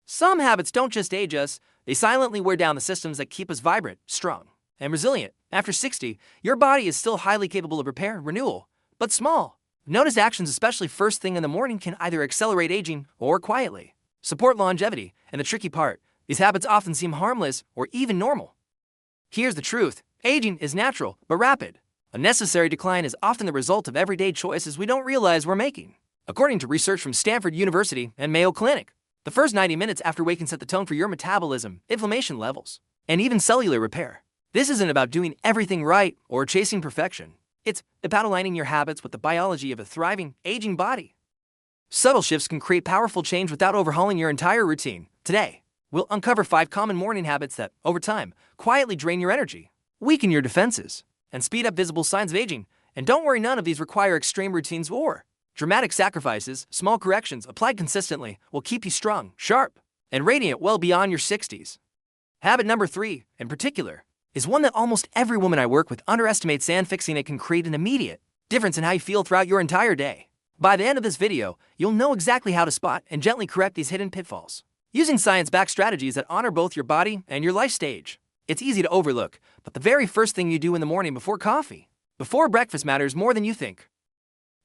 Some habits don't just age us, they silently wear down the systems that keep us vibrant, strong, and resilient. After 60, your body is still highly capable of repair and renewal, but small. Noticed actions, especially first thing in the morning, can either accelerate aging or quietly support longevity. And the tricky part, these habits often seem harmless or even normal. Here's the truth. Aging is natural, but rapid. A necessary decline is often the result of everyday choices we don't realize we're making. According to research from Stanford University and Mayo Clinic, the first 90 minutes after waking set the tone for your metabolism, inflammation levels, and even cellular repair. This isn't about doing everything right or chasing perfection. It's about aligning your habits with the biology of a thriving, aging body. Subtle shifts can create powerful change without overhauling your entire routine. Today, we'll uncover 5 common morning habits that, over time, quietly drain your energy, weaken your defenses, and speed up visible signs of aging. And don't worry, none of these require extreme routines or dramatic sacrifices. Small corrections applied consistently will keep you strong, sharp, and radiant well beyond your 60s. Habit number 3, in particular, is one that almost every woman I work with underestimates, and fixing it can create an immediate difference in how you feel throughout your entire day. By the end of this video, you'll know exactly how to spot and gently correct these hidden pitfalls, using science-backed strategies that honor both your body and your life stage. It's easy to overlook, but the very first thing you do in the morning before coffee, before breakfast, matters more than you think.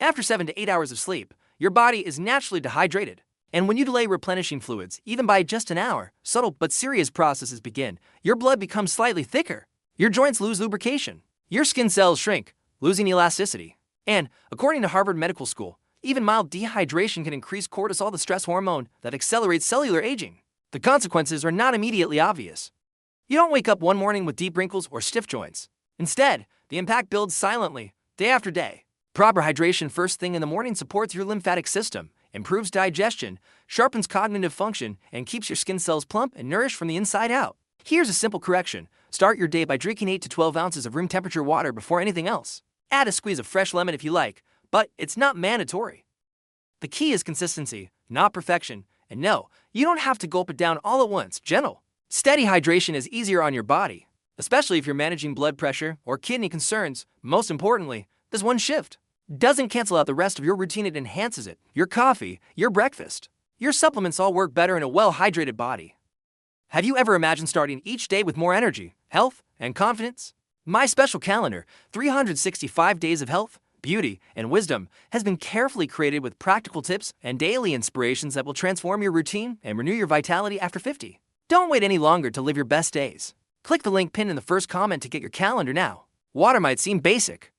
After 7 to 8 hours of sleep, your body is naturally dehydrated. And when you delay replenishing fluids, even by just an hour, subtle but serious processes begin. Your blood becomes slightly thicker. Your joints lose lubrication. Your skin cells shrink, losing elasticity. And, according to Harvard Medical School, even mild dehydration can increase cortisol, the stress hormone that accelerates cellular aging. The consequences are not immediately obvious. You don't wake up one morning with deep wrinkles or stiff joints. Instead, the impact builds silently, day after day. Proper hydration first thing in the morning supports your lymphatic system, improves digestion, sharpens cognitive function, and keeps your skin cells plump and nourished from the inside out. Here's a simple correction. Start your day by drinking 8 to 12 ounces of room temperature water before anything else. Add a squeeze of fresh lemon if you like, but it's not mandatory. The key is consistency, not perfection. And no, you don't have to gulp it down all at once. Gentle, steady hydration is easier on your body, especially if you're managing blood pressure or kidney concerns. Most importantly, this one shift doesn't cancel out the rest of your routine, it enhances it. Your coffee, your breakfast, your supplements all work better in a well-hydrated body. Have you ever imagined starting each day with more energy, health, and confidence? My special calendar, 365 Days of Health, Beauty, and Wisdom, has been carefully created with practical tips and daily inspirations that will transform your routine and renew your vitality after 50. Don't wait any longer to live your best days. Click the link pinned in the first comment to get your calendar now. Water might seem basic,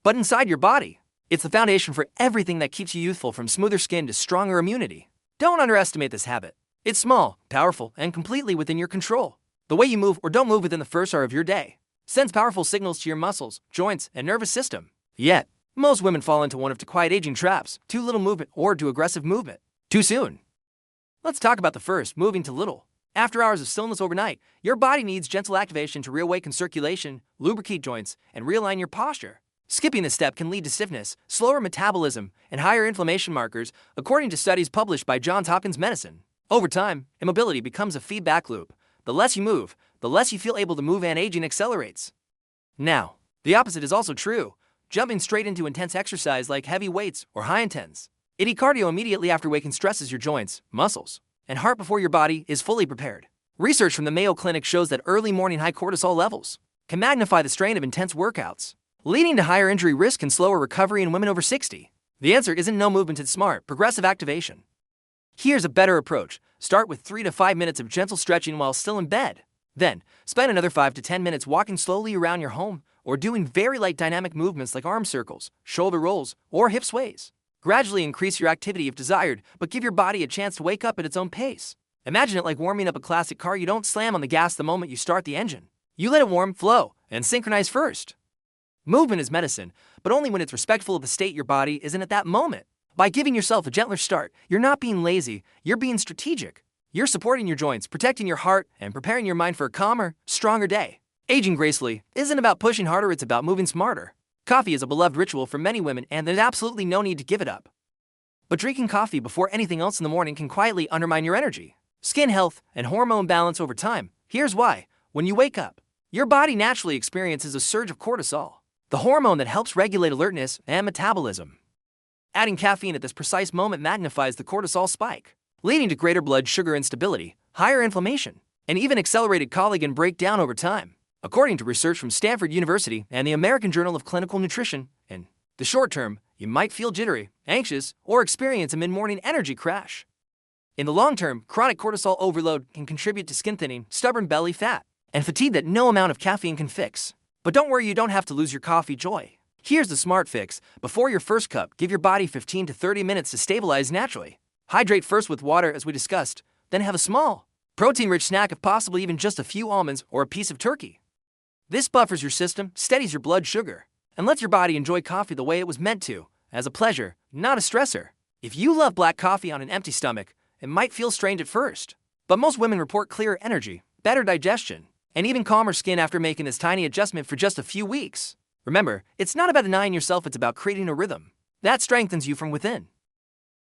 but inside your body, it's the foundation for everything that keeps you youthful, from smoother skin to stronger immunity. Don't underestimate this habit. It's small, powerful, and completely within your control. The way you move or don't move within the first hour of your day sends powerful signals to your muscles, joints, and nervous system. Yet, most women fall into one of two quiet aging traps: too little movement or too aggressive movement too soon. Let's talk about the first, moving too little. After hours of stillness overnight, your body needs gentle activation to reawaken circulation, lubricate joints, and realign your posture. Skipping this step can lead to stiffness, slower metabolism, and higher inflammation markers, according to studies published by Johns Hopkins Medicine. Over time, immobility becomes a feedback loop. The less you move, the less you feel able to move, and aging accelerates. Now, the opposite is also true. Jumping straight into intense exercise like heavy weights or high-intense cardio immediately after waking stresses your joints, muscles, and heart before your body is fully prepared. Research from the Mayo Clinic shows that early morning high cortisol levels can magnify the strain of intense workouts, leading to higher injury risk and slower recovery in women over 60. The answer isn't no movement, it's smart, progressive activation. Here's a better approach. Start with 3 to 5 minutes of gentle stretching while still in bed. Then, spend another 5 to 10 minutes walking slowly around your home or doing very light dynamic movements like arm circles, shoulder rolls, or hip sways. Gradually increase your activity if desired, but give your body a chance to wake up at its own pace. Imagine it like warming up a classic car. You don't slam on the gas the moment you start the engine. You let it warm, flow, and synchronize first. Movement is medicine, but only when it's respectful of the state your body is in at that moment. By giving yourself a gentler start, you're not being lazy, you're being strategic. You're supporting your joints, protecting your heart, and preparing your mind for a calmer, stronger day. Aging gracefully isn't about pushing harder, it's about moving smarter. Coffee is a beloved ritual for many women, and there's absolutely no need to give it up. But drinking coffee before anything else in the morning can quietly undermine your energy, skin health, and hormone balance over time. Here's why. When you wake up, your body naturally experiences a surge of cortisol, the hormone that helps regulate alertness and metabolism. Adding caffeine at this precise moment magnifies the cortisol spike. leading to greater blood sugar instability, higher inflammation, and even accelerated collagen breakdown over time, according to research from Stanford University and the American Journal of Clinical Nutrition. In the short term, you might feel jittery, anxious, or experience a mid-morning energy crash. In the long term, chronic cortisol overload can contribute to skin thinning, stubborn belly fat, and fatigue that no amount of caffeine can fix. But don't worry, you don't have to lose your coffee joy. Here's the smart fix. Before your first cup, give your body 15 to 30 minutes to stabilize naturally. Hydrate first with water as we discussed, then have a small, protein-rich snack if possible, even just a few almonds or a piece of turkey. This buffers your system, steadies your blood sugar, and lets your body enjoy coffee the way it was meant to, as a pleasure, not a stressor. If you love black coffee on an empty stomach, it might feel strange at first, but most women report clearer energy, better digestion, and even calmer skin after making this tiny adjustment for just a few weeks. Remember, it's not about denying yourself, it's about creating a rhythm that strengthens you from within.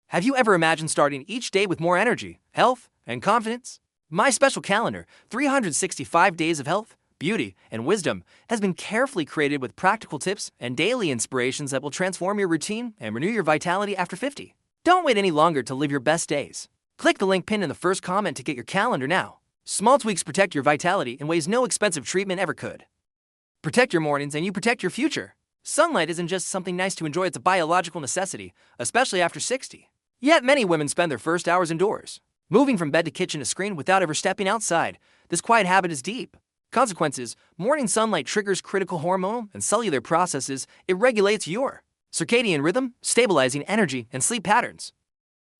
Have you ever imagined starting each day with more energy, health, and confidence? My special calendar, 365 Days of Health, Beauty, and Wisdom, has been carefully created with practical tips and daily inspirations that will transform your routine and renew your vitality after 50. Don't wait any longer to live your best days. Click the link pinned in the first comment to get your calendar now. Small tweaks protect your vitality in ways no expensive treatment ever could. Protect your mornings and you protect your future. Sunlight isn't just something nice to enjoy, it's a biological necessity, especially after 60. Yet many women spend their first hours indoors, moving from bed to kitchen to screen without ever stepping outside. This quiet habit is deep. Consequences: morning sunlight triggers critical hormonal and cellular processes. It regulates your circadian rhythm, stabilizing energy and sleep patterns.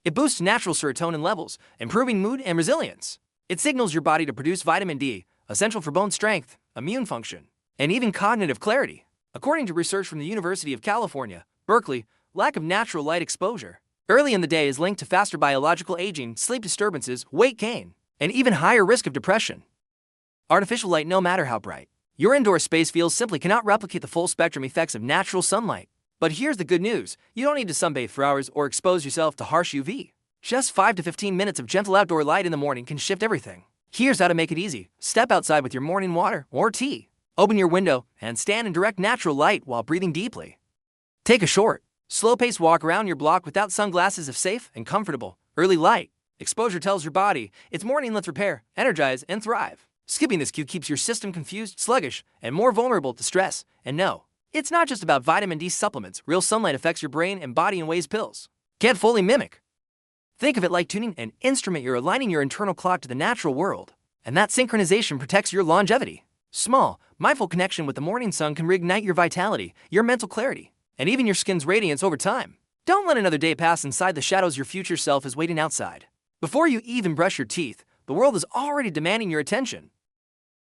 It boosts natural serotonin levels, improving mood and resilience. It signals your body to produce vitamin D, essential for bone strength, immune function, and even cognitive clarity. According to research from the University of California, Berkeley, lack of natural light exposure early in the day is linked to faster biological aging, sleep disturbances, weight gain, and even higher risk of depression. Artificial light, no matter how bright, your indoor space feels, simply cannot replicate the full spectrum effects of natural sunlight. But here's the good news: you don't need to sunbathe for hours or expose yourself to harsh UV. Just 5 to 15 minutes of gentle outdoor light in the morning can shift everything. Here's how to make it easy. Step outside with your morning water or tea. Open your window and stand in direct natural light while breathing deeply. Take a short, slow-paced walk around your block without sunglasses if safe and comfortable. Early light exposure tells your body it's morning, let's repair, energize, and thrive. Skipping this cue keeps your system confused, sluggish, and more vulnerable to stress. And no, it's not just about vitamin D supplements. Real sunlight affects your brain and body in ways pills can't fully mimic. Think of it like tuning an instrument. You're aligning your internal clock to the natural world, and that synchronization protects your longevity. Small, mindful connection with the morning sun can reignite your vitality, your mental clarity, and even your skin's radiance over time. Don't let another day pass inside the shadows. Your future self is waiting outside. Before you even brush your teeth, the world is already demanding your attention.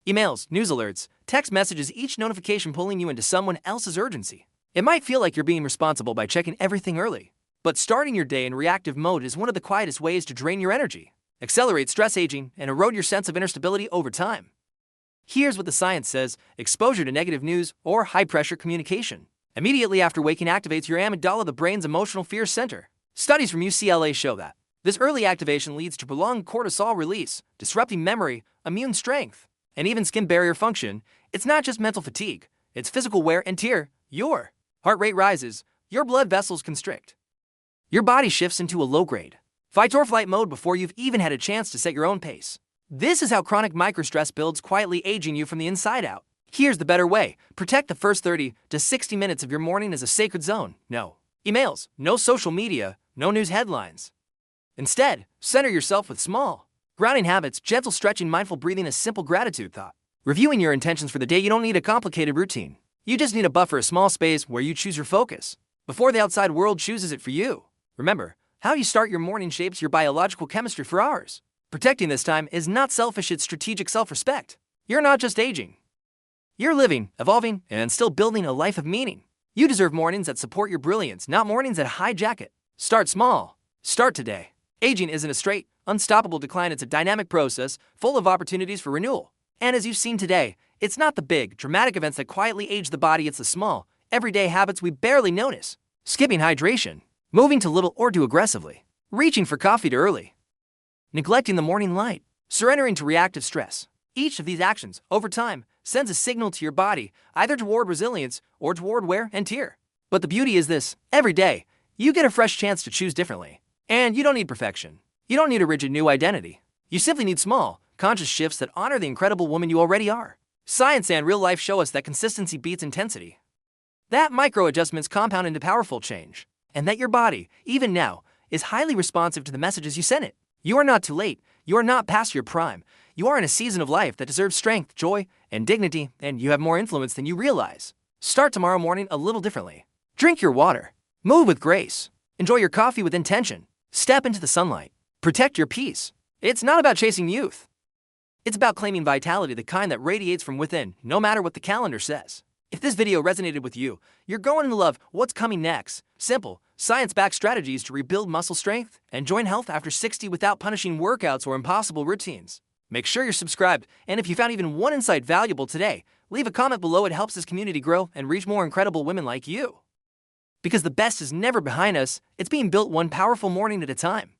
Emails, news alerts, text messages, each notification pulling you into someone else's urgency. It might feel like you're being responsible by checking everything early, but starting your day in reactive mode is one of the quietest ways to drain your energy, accelerate stress aging, and erode your sense of inner stability over time. Here's what the science says: exposure to negative news or high-pressure communication immediately after waking activates your amygdala, the brain's emotional fear center. Studies from UCLA show that this early activation leads to prolonged cortisol release, disrupting memory, immune strength, and even skin barrier function. It's not just mental fatigue, it's physical wear and tear. Your heart rate rises, your blood vessels constrict, your body shifts into a low-grade fight-or-flight mode before you've even had a chance to set your own pace. This is how chronic microstress builds, quietly aging you from the inside out. Here's the better way: protect the first 30 to 60 minutes of your morning as a sacred zone. No emails, no social media, no news headlines. Instead, center yourself with small, grounding habits, gentle stretching, mindful breathing, a simple gratitude thought. Reviewing your intentions for the day. You don't need a complicated routine. You just need a buffer, a small space where you choose your focus before the outside world chooses it for you. Remember, how you start your morning shapes your biological chemistry for hours. Protecting this time is not selfish, it's strategic self-respect. You're not just aging. You're living, evolving, and still building a life of meaning. You deserve mornings that support your brilliance, not mornings that hijack it. Start small. Start today. Aging isn't a straight, unstoppable decline, it's a dynamic process full of opportunities for renewal. And as you've seen today, it's not the big, dramatic events that quietly age the body, it's the small, everyday habits we barely notice. Skipping hydration, moving too little or too aggressively, reaching for coffee too early, neglecting the morning light, surrendering to reactive stress. Each of these actions, over time, sends a signal to your body, either toward resilience or toward wear and tear. But the beauty is this: every day, you get a fresh chance to choose differently. And you don't need perfection. You don't need a rigid new identity. You simply need small, conscious shifts that honor the incredible woman you already are. Science and real life show us that consistency beats intensity. That micro adjustments compound into powerful change, and that your body, even now, is highly responsive to the messages you send it. You are not too late. You are not past your prime. You are in a season of life that deserves strength, joy, and dignity, and you have more influence than you realize. Start tomorrow morning a little differently. Drink your water. Move with grace. Enjoy your coffee with intention. Step into the sunlight. Protect your peace. It's not about chasing youth. It's about claiming vitality, the kind that radiates from within, no matter what the calendar says. If this video resonated with you, you're going to love what's coming next. Simple, science-backed strategies to rebuild muscle strength and join health after 60 without punishing workouts or impossible routines. Make sure you're subscribed, and if you found even one insight valuable today, leave a comment below. It helps this community grow and reach more incredible women like you. Because the best is never behind us, it's being built one powerful morning at a time.